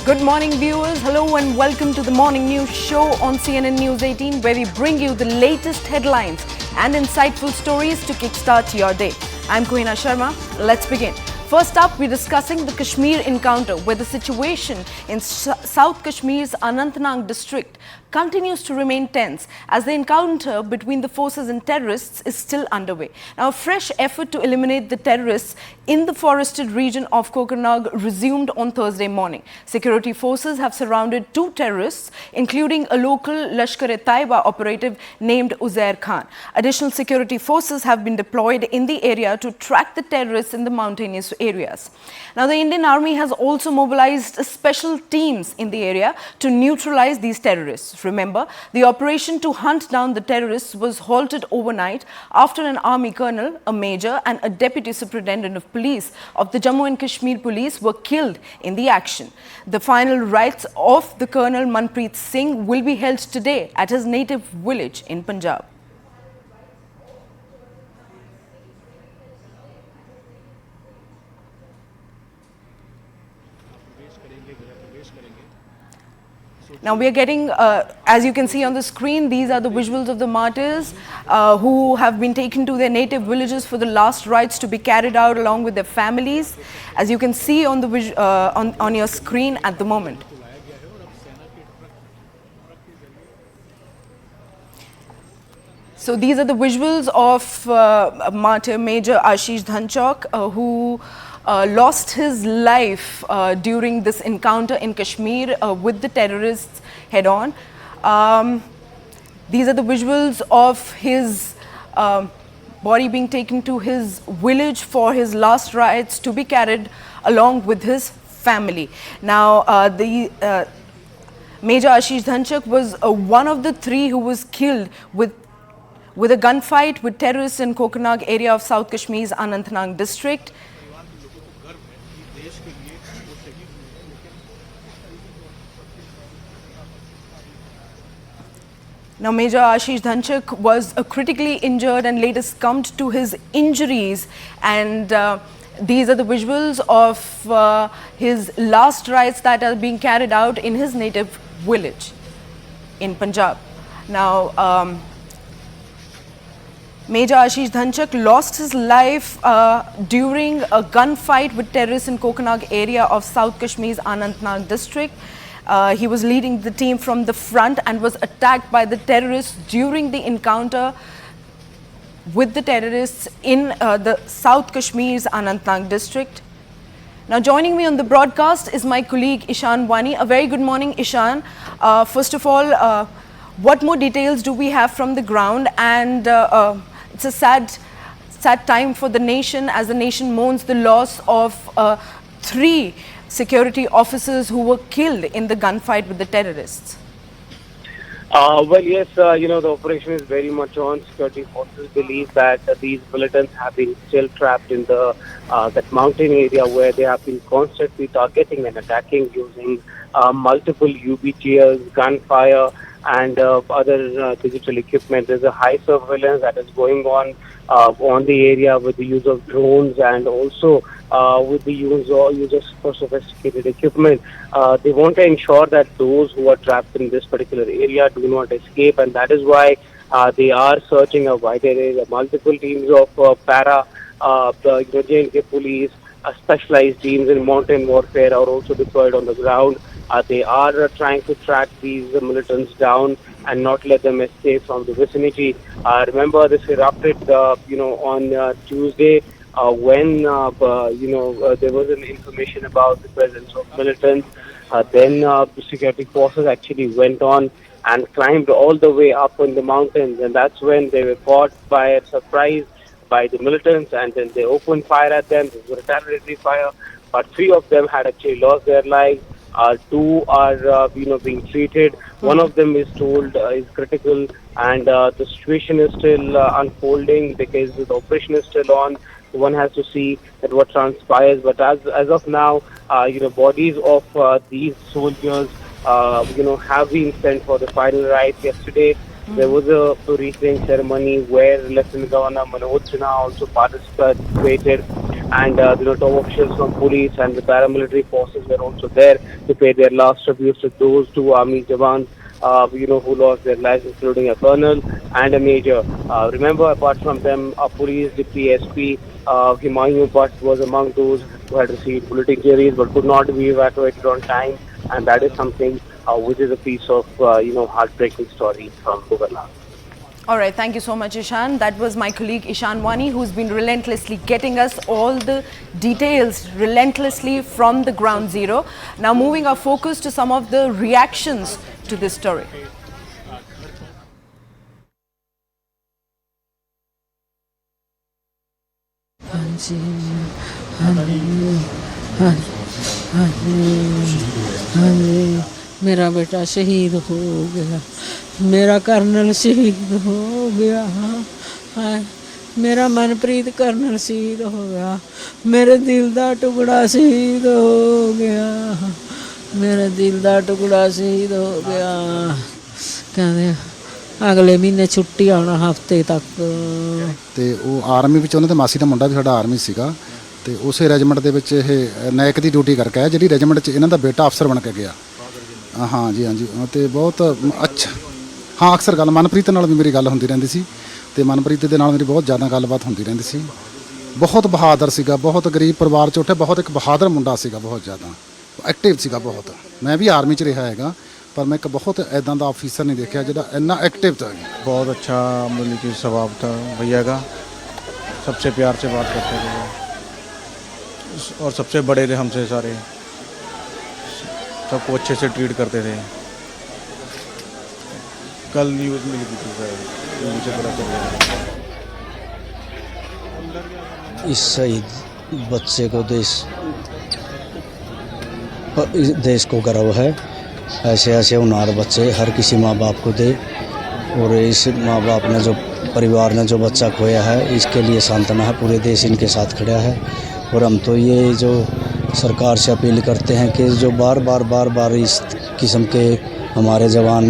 Good morning, viewers. Hello and welcome to the morning news show on CNN News 18, where we bring you the latest headlines and insightful stories to kickstart your day. I'm Kohina Sharma. Let's begin. First up, we're discussing the Kashmir encounter, where the situation in South Kashmir's Anantnag district continues to remain tense as the encounter between the forces and terrorists is still underway. Now, a fresh effort to eliminate the terrorists in the forested region of Kokernag resumed on Thursday morning. Security forces have surrounded two terrorists, including a local Lashkar-e-Taiba operative named Uzair Khan. Additional security forces have been deployed in the area to track the terrorists in the mountainous areas. Now, the Indian Army has also mobilized special teams in the area to neutralize these terrorists. Remember, the operation to hunt down the terrorists was halted overnight after an army colonel, a major and a deputy superintendent of police of the Jammu and Kashmir police were killed in the action. The final rites of the Colonel Manpreet Singh will be held today at his native village in Punjab. Now we are getting, as you can see on the screen, these are the visuals of the martyrs who have been taken to their native villages for the last rites to be carried out along with their families, as you can see on the on your screen at the moment. So these are the visuals of martyr Major Aashish Dhonchak, who lost his life during this encounter in Kashmir with the terrorists head-on. These are the visuals of his body being taken to his village for his last rites to be carried along with his family. Now, Major Aashish Dhonchak was one of the three who was killed with a gunfight with terrorists in Kokernag area of South Kashmir's Anantnag district. Now, Major Aashish Dhonchak was critically injured and later succumbed to his injuries, and these are the visuals of his last rites that are being carried out in his native village in Punjab. Now, Major Aashish Dhonchak lost his life during a gunfight with terrorists in Kokernag area of South Kashmir's Anantnag district. He was leading the team from the front and was attacked by the terrorists during the encounter with the terrorists in the South Kashmir's Anantnag district. Now, joining me on the broadcast is my colleague Ishan Wani. A very good morning, Ishan. First of all, what more details do we have from the ground? And it's a sad time for the nation as the nation mourns the loss of three security officers who were killed in the gunfight with the terrorists. Well, yes, the operation is very much on. Security forces believe that these militants have been still trapped in the that mountain area where they have been constantly targeting and attacking using multiple UBGs, gunfire, and other digital equipment. There's a high surveillance that is going on the area with the use of drones and also with the use of sophisticated equipment. They want to ensure that those who are trapped in this particular area do not escape, and that is why they are searching a wider area. Multiple teams of para, the J&K police, specialized teams in mountain warfare are also deployed on the ground. They are trying to track these militants down and not let them escape from the vicinity. Remember, this erupted, on Tuesday when, there was an information about the presence of militants. Then the security forces actually went on and climbed all the way up in the mountains, and that's when they were caught by a surprise by the militants, and then they opened fire at them. It was a retaliatory fire, but three of them had actually lost their lives. Two are, being treated. One of them is told is critical, and the situation is still unfolding because the operation is still on. One has to see that what transpires. But as of now, bodies of these soldiers, have been sent for the final rites. Yesterday, there was a wreathing ceremony where Lieutenant Governor Manoj Sinha also participated. and top officials from police and the paramilitary forces were also there to pay their last tributes to those two army jawans, who lost their lives, including a colonel and a major. Remember, apart from them, police deputy SP Himayun Bhat was among those who had received bullet injuries but could not be evacuated on time, and that is something which is a piece of heartbreaking story from Kokernag. All right, thank you so much, Ishan. That was my colleague Ishan Wani, who's been relentlessly getting us all the details relentlessly from the ground zero. Now moving our focus to some of the reactions to this story. मेरा बेटा शहीद हो गया, मेरा colonel शहीद हो गया, मेरा मनप्रीत कर्नल शहीद हो गया, मेरे दिल दा टुकड़ा शहीद हो गया, मेरे दिल दा टुकड़ा शहीद हो गया। कहते ਅਗਲੇ ਮਹੀਨੇ ਛੁੱਟੀ ਆਉਣਾ ਹਫਤੇ ਤੱਕ। ਤੇ ਉਹ ਆਰਮੀ ਵਿੱਚ ਉਹਨਾਂ ਦੇ ਮਾਸੀ ਦਾ ਮੁੰਡਾ ਵੀ ਸਾਡਾ ਆਰਮੀ ਸੀਗਾ ਤੇ ਉਸੇ ਰੈਜੀਮੈਂਟ ਦੇ ਵਿੱਚ ਇਹ ਨਾਇਕ ਦੀ ਡਿਊਟੀ ਕਰਕੇ ਆਇਆ, ਜਿਹੜੀ ਰੈਜੀਮੈਂਟ 'ਚ ਇਹਨਾਂ ਦਾ ਬੇਟਾ ਅਫਸਰ ਬਣ ਕੇ ਗਿਆ। ਹਾਂਜੀ ਹਾਂਜੀ, ਤੇ ਬਹੁਤ ਅੱਛਾ। ਹਾਂ, ਅਕਸਰ ਗੱਲ ਮਨਪ੍ਰੀਤ ਨਾਲ ਵੀ ਮੇਰੀ ਗੱਲ ਹੁੰਦੀ ਰਹਿੰਦੀ ਸੀ ਤੇ ਮਨਪ੍ਰੀਤ ਦੇ ਨਾਲ ਮੇਰੀ ਬਹੁਤ ਜ਼ਿਆਦਾ ਗੱਲਬਾਤ ਹੁੰਦੀ ਰਹਿੰਦੀ ਸੀ। ਬਹੁਤ ਬਹਾਦਰ ਸੀਗਾ, ਬਹੁਤ ਗਰੀਬ ਪਰਿਵਾਰ 'ਚ ਉੱਠਿਆ, ਬਹੁਤ ਇੱਕ ਬਹਾਦਰ ਮੁੰਡਾ ਸੀਗਾ, ਬਹੁਤ ਜ਼ਿਆਦਾ ਐਕਟਿਵ ਸੀਗਾ ਬਹੁਤ। ਮੈਂ ਵੀ ਆਰਮੀ 'ਚ ਰਿਹਾ ਹੈਗਾ पर मैं एक बहुत ऐदा का ऑफिसर नहीं देखा जो इन्ना एक्टिव था। बहुत अच्छा मतलब कि स्वभाव था भैया का, सबसे प्यार से बात करते थे और सबसे बड़े थे हमसे सारे, सबको अच्छे से ट्रीट करते थे। कल न्यूज़ मिली थी सर, मुझे पता चल गया। इस शहीद बच्चे को देश को गर्व है। ऐसे ऐसे उनार बच्चे हर किसी माँ बाप को दे, और इस माँ बाप ने जो परिवार ने जो बच्चा खोया है इसके लिए सांत्वना है, पूरे देश इनके साथ खड़ा है। और हम तो ये जो सरकार से अपील करते हैं कि जो बार बार इस किस्म के हमारे जवान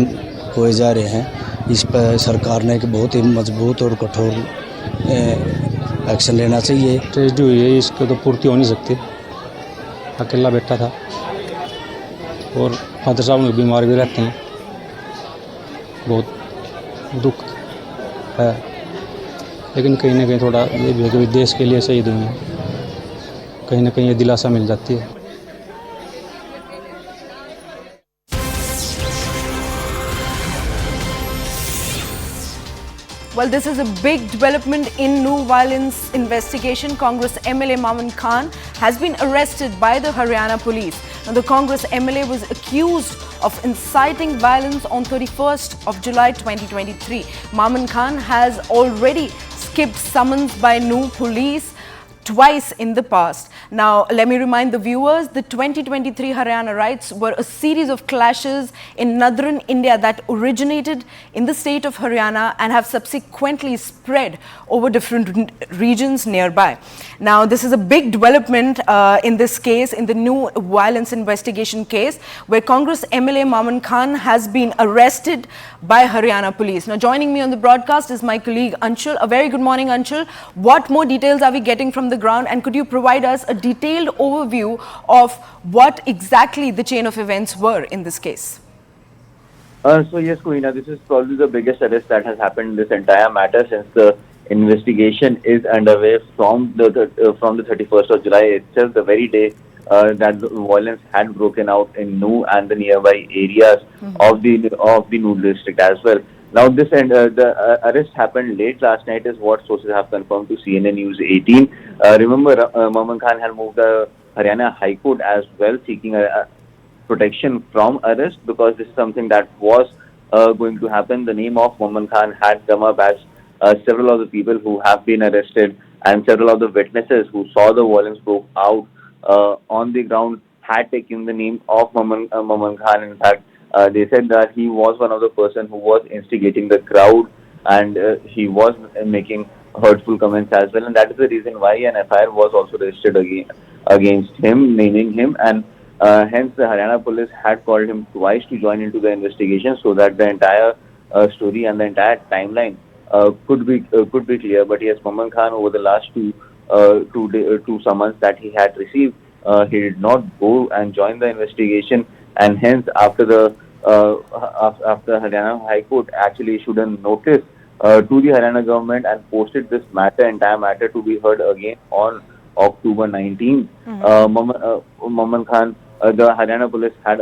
खोए जा रहे हैं, इस पर सरकार ने एक बहुत ही मजबूत और कठोर एक्शन लेना चाहिए। ट्रेजेडी हुई है, इसको तो पूर्ति हो नहीं सकती। अकेला बेटा था और फादर साहब में बीमार भी रहते हैं, बहुत दुख है, लेकिन कहीं ना कहीं थोड़ा ये भी है कि देश के लिए शहीद हुए हैं, कहीं ना कहीं ये दिलासा मिल जाती है। Well, this is a big development in Nuh Violence investigation. Congress MLA Mamman Khan has been arrested by the Haryana police. Now, the Congress MLA was accused of inciting violence on 31st of July 2023. Mamman Khan has already skipped summons by Nuh police twice in the past. Now, let me remind the viewers, the 2023 Haryana riots were a series of clashes in northern India that originated in the state of Haryana and have subsequently spread over different regions nearby. Now, this is a big development in this case, in the Nuh Violence investigation case, where Congress MLA Mamman Khan has been arrested by Haryana police. Now, joining me on the broadcast is my colleague Anshul. A very good morning, Anshul. What more details are we getting from the ground, and could you provide us a detailed overview of what exactly the chain of events were in this case? So yes, Kohina, this is probably the biggest arrest that has happened in this entire matter since the investigation is underway from the 31st of July itself, the very day that the violence had broken out in Nuh and the nearby areas of the Nuh district as well. Now, the arrest happened late last night, is what sources have confirmed to CNN News 18. Remember, Mamman Khan had moved the Haryana High Court as well, seeking a protection from arrest, because this is something that was going to happen. The name of Mamman Khan had come up as several of the people who have been arrested and several of the witnesses who saw the violence broke out on the ground had taken the name of Mamman Khan. In fact, they said that he was one of the person who was instigating the crowd, and he was making hurtful comments as well, and that is the reason why an FIR was also registered against him, naming him, and hence the Haryana police had called him twice to join into the investigation so that the entire story and the entire timeline could be clear. But yes, Mamman Khan over the last to summons that he had received. He did not go and join the investigation, and hence after Haryana High Court actually issued a notice to the Haryana government and posted this entire matter to be heard again on October 19th. Mamman Khan, the Haryana police had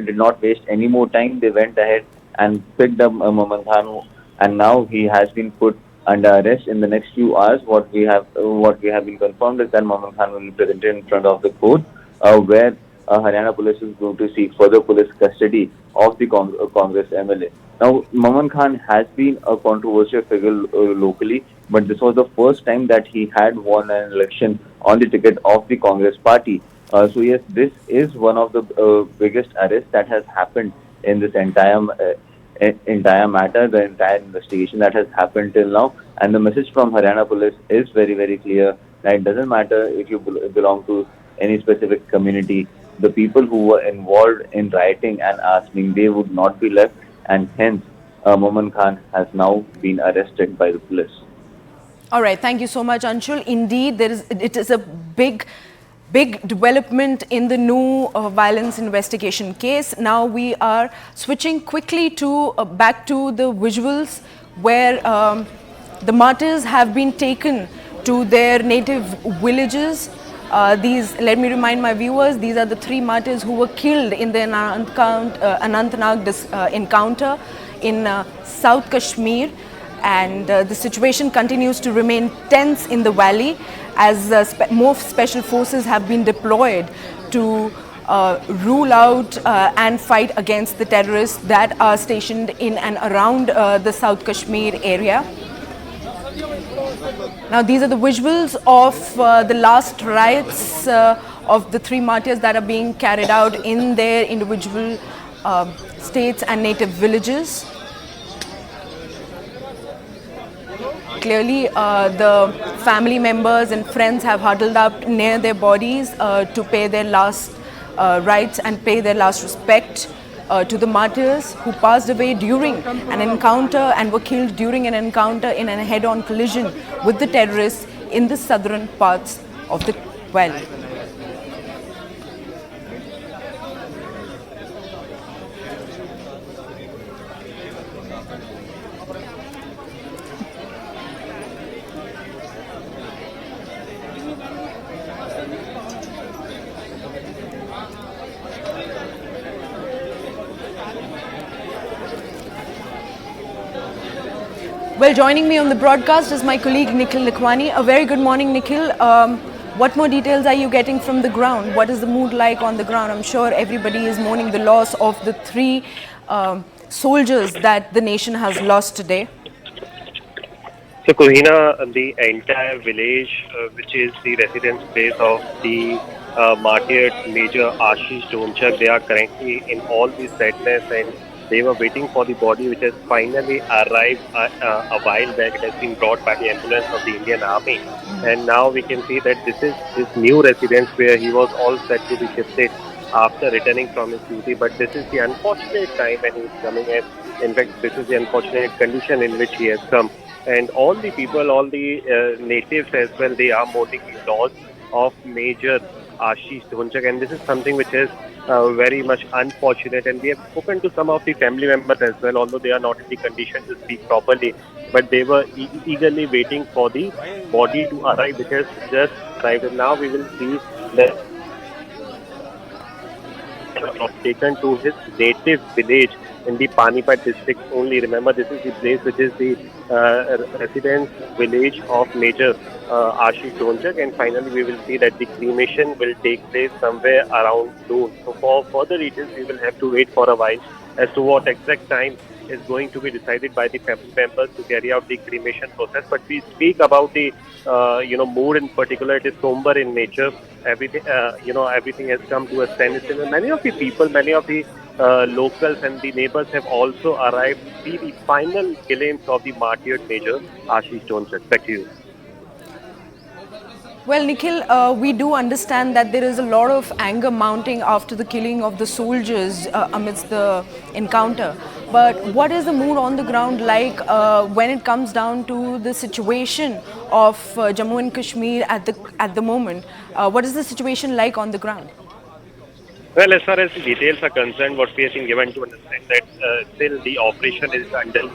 did not waste any more time. They went ahead and picked up Mamman Khan, and now he has been put under arrest in the next few hours. What we have been confirmed is that Mamman Khan will be presented in front of the court, where Haryana police is going to seek further police custody of the Congress MLA. Now, Mamman Khan has been a controversial figure locally, but this was the first time that he had won an election on the ticket of the Congress party. So yes, this is one of the biggest arrests that has happened in this entire matter, the entire investigation that has happened till now. And the message from Haryana police is very, very clear that it doesn't matter if you belong to any specific community. The people who were involved in rioting and arsoning, they would not be left, and hence Mamman Khan has now been arrested by the police. All right, thank you so much, Anshul. Indeed, it is a big development in the Nuh Violence investigation case. Now we are switching quickly to back to the visuals where the martyrs have been taken to their native villages. Let me remind my viewers, these are the 3 martyrs who were killed in the Anantnag encounter in South Kashmir. And the situation continues to remain tense in the valley as more special forces have been deployed to rule out and fight against the terrorists that are stationed in and around the South Kashmir area. Now, these are the visuals of the last riots of the 3 martyrs that are being carried out in their individual states and native villages. Clearly, the family members and friends have huddled up near their bodies to pay their last rites and pay their last respect to the martyrs who passed away during an encounter and were killed during an encounter in a head-on collision with the terrorists in the southern parts of the valley. Well, joining me on the broadcast is my colleague Nikhil Likhwani. A very good morning, Nikhil. What more details are you getting from the ground? What is the mood like on the ground? I'm sure everybody is mourning the loss of the 3 soldiers that the nation has lost today. So, Kohina, the entire village, which is the residence place of the martyred Major Aashish Dhonchak, they are currently in all the sadness, and they were waiting for the body, which has finally arrived a while back. It has been brought by the ambulance of the Indian Army, and now we can see that this is his new residence where he was all set to be shifted after returning from his duty. But this is the unfortunate time when he is coming, and in fact, this is the unfortunate condition in which he has come. And all the people, all the natives as well, they are mourning the loss of Major Aashish Dhonchak, and this is something which is very much unfortunate. And we have spoken to some of the family members as well, although they are not in the condition to speak properly, but they were eagerly waiting for the body to arrive, which has just arrived. And now we will see that taken to his native village in the Panipat district only. Remember, this is the place which is the residence village of Major Aashish Dhonchak, and finally we will see that the cremation will take place somewhere around noon. So for further details, we will have to wait for a while as to what exact time is going to be decided by the family members to carry out the cremation process. But we speak about the mood in particular. It is somber in nature. Everything everything has come to a standstill. And many of the people, many of the locals and the neighbors have also arrived to see the final glimpse of the martyred Major Aashish Dhonchak. Back to you. Well, Nikhil, we do understand that there is a lot of anger mounting after the killing of the soldiers amidst the encounter. But what is the mood on the ground like when it comes down to the situation of Jammu and Kashmir at the moment? What is the situation like on the ground? Well, as far as the details are concerned, what we have been given to understand that still the operation is under,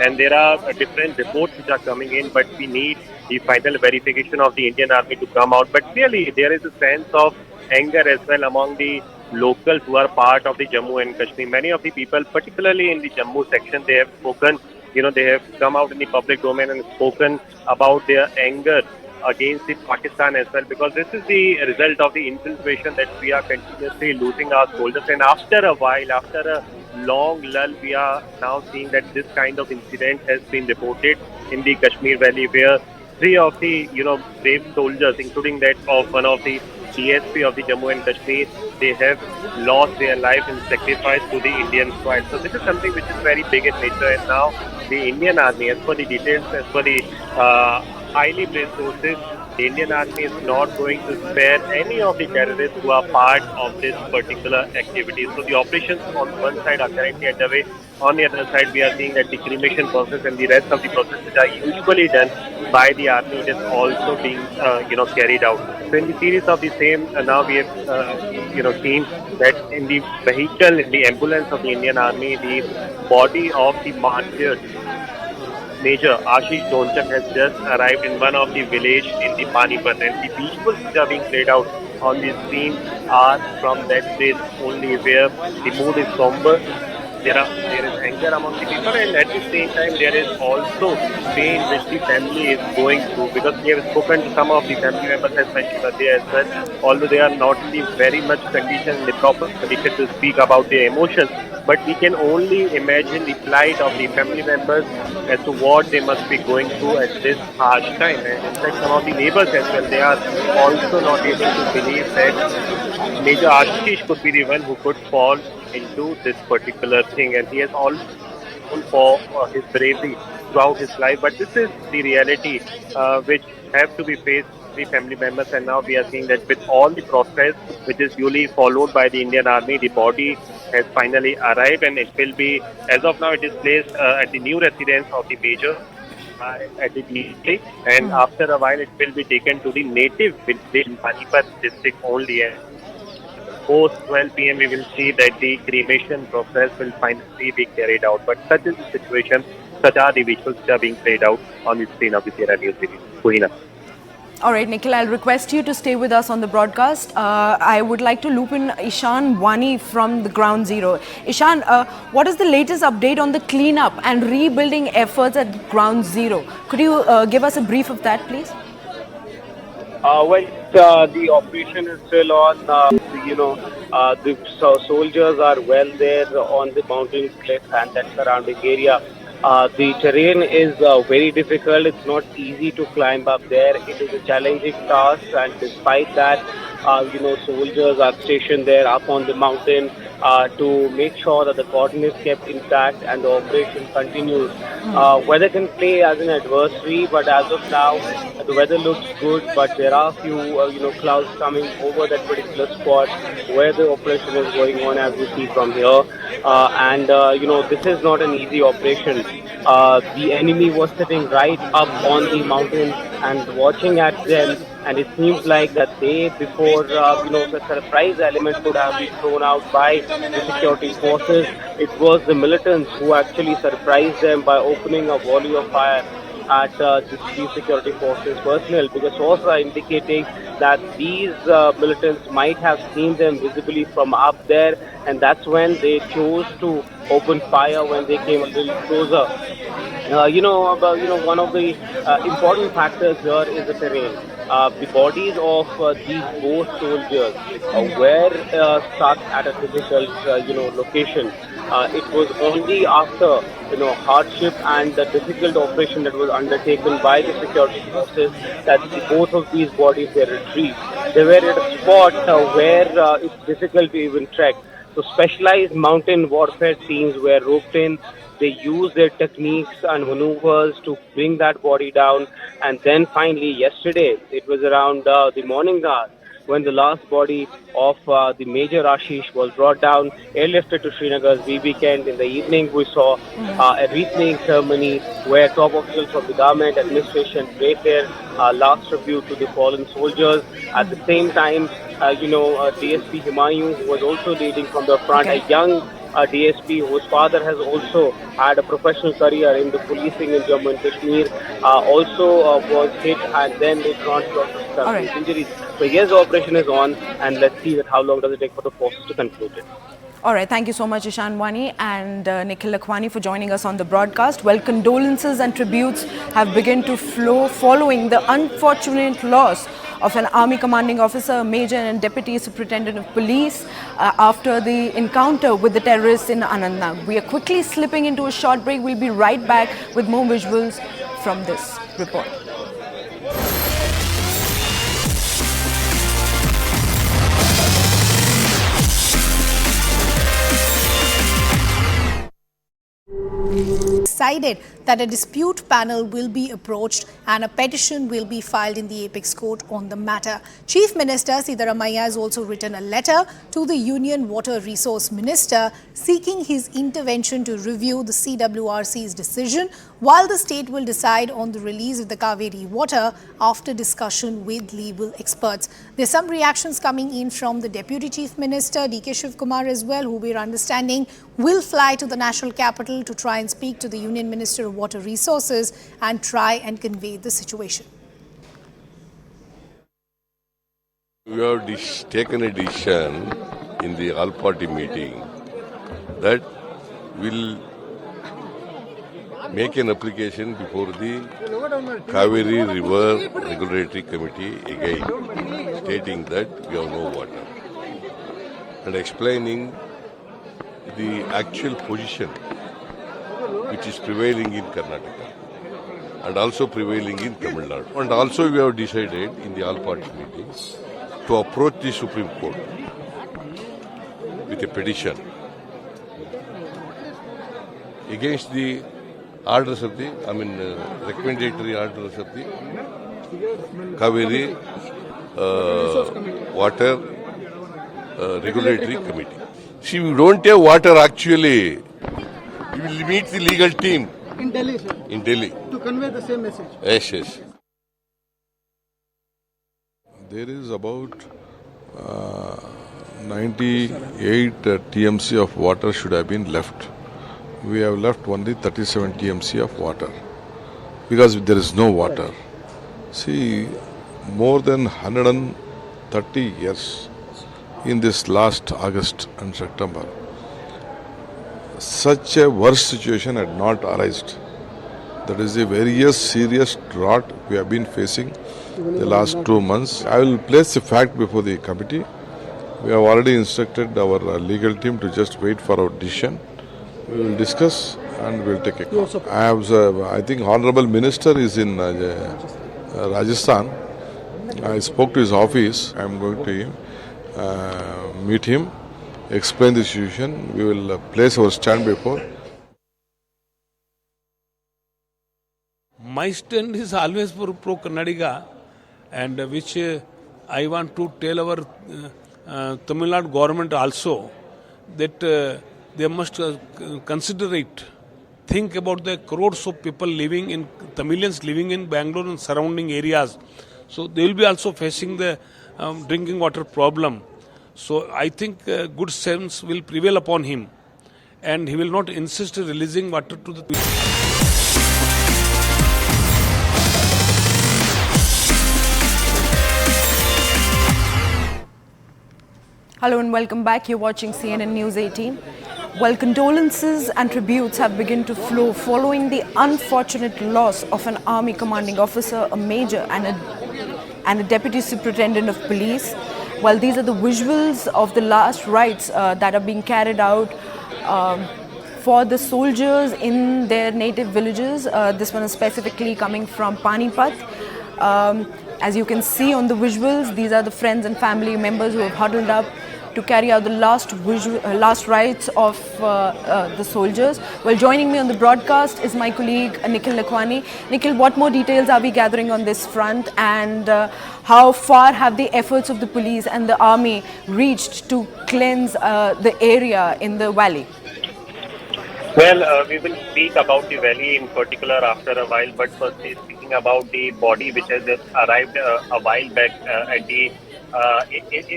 and there are different reports which are coming in, but we need the final verification of the Indian Army to come out. But clearly, there is a sense of anger as well among the locals who are part of the Jammu and Kashmir. Many of the people, particularly in the Jammu section, they have spoken. They have come out in the public domain and spoken about their anger against the Pakistan as well, because this is the result of the infiltration that we are continuously losing our soldiers. And after a while, after a long lull, we are now seeing that this kind of incident has been reported in the Kashmir Valley, where three of the brave soldiers, including that of one of the DSP of the Jammu and Kashmir, they have lost their life in sacrifice to the Indian squad. So this is something which is very big in nature. And now the Indian Army, as per the details, as per the highly placed sources, the Indian Army is not going to spare any of the terrorists who are part of this particular activity. So the operations on one side are currently underway. On the other side, we are seeing that the cremation process and the rest of the process which are usually done by the army is also being carried out. So in the series of the same, now we have seen that in the vehicle, in the ambulance of the Indian Army, the body of the martyred Major Aashish Dhonchak has just arrived in one of the village in the Panipat, and the visuals which are being played out on the screen are from that place only, where the mood is somber. There is anger among the people, and at the same time there is also pain which the family is going through, because we have spoken to some of the family members as mentioned earlier as well. Although they are not in the very much condition, in the proper condition to speak about their emotions, but we can only imagine the plight of the family members as to what they must be going through at this harsh time. And in fact, some of the neighbors as well, they are also not able to believe that Major Ashish could be the one who could fall into this particular thing, and he has all known for his bravery throughout his life. But this is the reality which have to be faced the family members, and now we are seeing that with all the process which is duly followed by the Indian Army, the body has finally arrived, and it will be, as of now, it is placed at the new residence of the Major at the DSP, and after a while it will be taken to the native village in Panipat district only. And post 12 p.m. we will see that the cremation process will finally be carried out. But such is the situation, such are the visuals which are being played out on the screen of the Sierra News 18. Kohina. All right, Nikhil, I'll request you to stay with us on the broadcast. I would like to loop in Ishan Wani from the ground zero. Ishan, what is the latest update on the cleanup and rebuilding efforts at ground zero? Could you give us a brief of that, please? The operation is still on. The soldiers are well there on the mountain cliff and that surrounding area. The terrain is very difficult. It's not easy to climb up there. It is a challenging task, and despite that, soldiers are stationed there up on the mountain to make sure that the cordon is kept intact and the operation continues. Weather can play as an adversary, but as of now, the weather looks good. But there are a few, clouds coming over that particular spot where the operation is going on, as we see from here. This is not an easy operation. The enemy was sitting right up on the mountain and watching at them, and it seems like that they, before the surprise element could have been thrown out by the security forces, it was the militants who actually surprised them by opening a volley of fire at the security forces personnel, because sources are indicating that these militants might have seen them visibly from up there, and that's when they chose to open fire when they came a little closer. One of the important factors here is the terrain. The bodies of these both soldiers were stuck at a difficult, location. It was only after, hardship and the difficult operation that was undertaken by the security forces that both of these bodies were retrieved. They were at a spot where it's difficult to even trek. So specialized mountain warfare teams were roped in They used their techniques and maneuvers to bring that body down. And then finally, yesterday, it was around the morning hours when the last body of the Major Ashish was brought down, airlifted to Srinagar's BB Kent. In the evening, we saw a wreath-laying ceremony where top officials from the government administration paid their last tribute to the fallen soldiers. At the same time, DSP Himayun, who was also leading from the front, a young DSP whose father has also had a professional career in the policing in Jammu and Kashmir, also was hit, and then later on he also suffered injuries. So yes, the operation is on, and let's see that how long does it take for the forces to conclude it. All right, thank you so much, Ishan Wani and Nikhil Lakhwani for joining us on the broadcast. Well, condolences and tributes have begun to flow following the unfortunate loss of an army commanding officer, a major and deputy superintendent of police after the encounter with the terrorists in Anantnag. We are quickly slipping into a short break. We'll be right back with more visuals from this report. Decided that a dispute panel will be approached and a petition will be filed in the Apex Court on the matter. Chief Minister Siddaramaiah has also written a letter to the Union Water Resource Minister seeking his intervention to review the CWRC's decision, while the state will decide on the release of the Kaveri water after discussion with legal experts. There's some reactions coming in from the Deputy Chief Minister, D.K. Shivkumar as well, who we're understanding will fly to the national capital to try and speak to the Union Minister of Water Resources and try and convey the situation. We have taken a decision in the all-party meeting that we'll make an application before the Kaveri River Regulatory Committee again, stating that we have no water and explaining the actual position which is prevailing in Karnataka and also prevailing in Tamil Nadu. And also we have decided in the all-party meeting to approach the Supreme Court with a petition against the orders of the, recommendatory orders of the Kaveri Water Regulatory Committee. See, we don't have water actually. We will meet the legal team. In Delhi, sir? In Delhi. To convey the same message? Yes, yes. There is about 98 TMC of water should have been left. We have left only 37 TMC of water because there is no water. See, more than 130 years in this last August and September, such a worst situation had not arisen. That is a very serious drought we have been facing the last 2 months. I will place the fact before the committee. We have already instructed our legal team to just wait for our decision. We will discuss and we will take a call. I think Honorable Minister is in Rajasthan. I spoke to his office. I am going to him, meet him, explain the situation. We will place our stand before. My stand is always for pro-Karnataka, and which I want to tell our Tamil Nadu government also that they must consider it. Think about the crores of people living in, Tamilians living in Bangalore and surrounding areas. So they will be also facing the drinking water problem. So I think good sense will prevail upon him, and he will not insist in releasing water to the... Hello and welcome back. You're watching CNN News 18. Well, condolences and tributes have begun to flow following the unfortunate loss of an army commanding officer, a major and a deputy superintendent of police. Well, these are the visuals of the last rites that are being carried out for the soldiers in their native villages. This one is specifically coming from Panipat. As you can see on the visuals, these are the friends and family members who have huddled up to carry out the last rites of the soldiers. Well, joining me on the broadcast is my colleague Nikhil Lakhwani. Nikhil, what more details are we gathering on this front, and how far have the efforts of the police and the army reached to cleanse the area in the valley? Well, we will speak about the valley in particular after a while, but firstly speaking about the body which has just arrived a while back at the,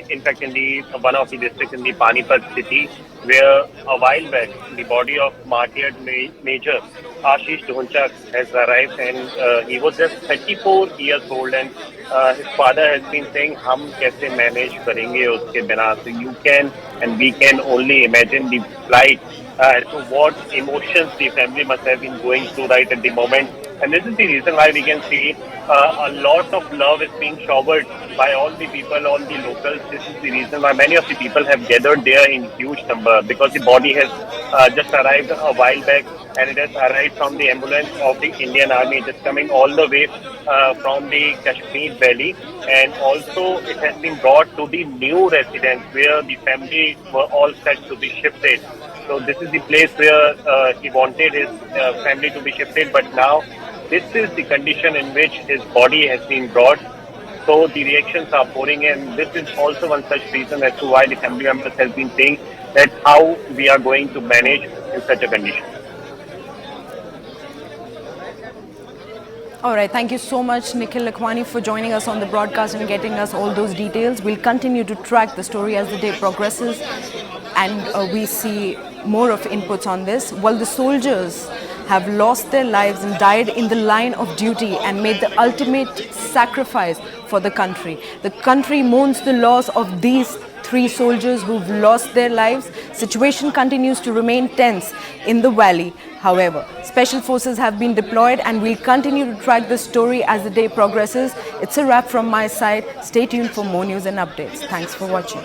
in fact, in the one of the districts in the Panipat city, where a while back the body of martyred Major Aashish Dhonchak has arrived, and he was just 34 years old, and his father has been saying, "Hum kaise manage karenge uske bina." So you can and we can only imagine the plight as to what emotions the family must have been going through right at the moment. And this is the reason why we can see a lot of love is being showered by all the people, all the locals. This is the reason why many of the people have gathered there in huge number, because the body has just arrived a while back, and it has arrived from the ambulance of the Indian Army, just coming all the way from the Kashmir Valley, and also it has been brought to the new residence where the family were all set to be shifted. So this is the place where he wanted his family to be shifted, but now this is the condition in which his body has been brought. So the reactions are pouring in. This is also one such reason as to why the family members have been saying that how we are going to manage in such a condition. All right, thank you so much, Nikhil Lakhwani, for joining us on the broadcast and getting us all those details. We'll continue to track the story as the day progresses, and we see more of inputs on this. While the soldiers have lost their lives and died in the line of duty and made the ultimate sacrifice for the country. The country mourns the loss of these 3 soldiers who've lost their lives. Situation continues to remain tense in the valley. However, special forces have been deployed, and we'll continue to track this story as the day progresses. It's a wrap from my side. Stay tuned for more news and updates. Thanks for watching.